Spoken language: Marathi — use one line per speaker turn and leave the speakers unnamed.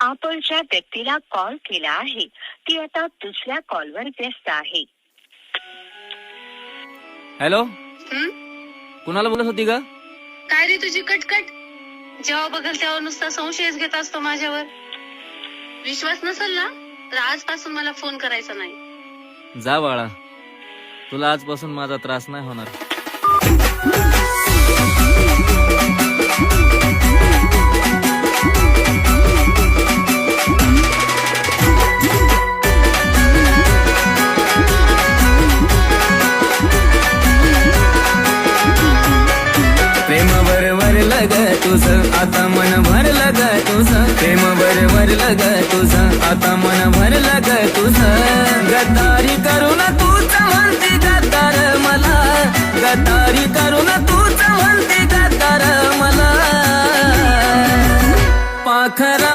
आपण ज्या व्यक्तीला कॉल केला आहे ती आता दुसऱ्या कॉलवर व्यस्त आहे.
हॅलो, कुणाला बोलत होती ग?
काय रे तुझी कटकट? जेव्हा बघल तेव्हा नुसता संशयच घेत असतो माझ्यावर. विश्वास नसेल ना तर आजपासून मला फोन करायचा नाही.
जा बाळा, तुला आजपासून माझा त्रास नाही होणार.
प्रेम भरलं ग तुझं आता मन भरलं ग तुझं. प्रेम भरलं ग तुझं आता मन भरलं ग तुझं. गद्दारी करून तूच म्हणती गद्दार मला, गद्दारी करून तू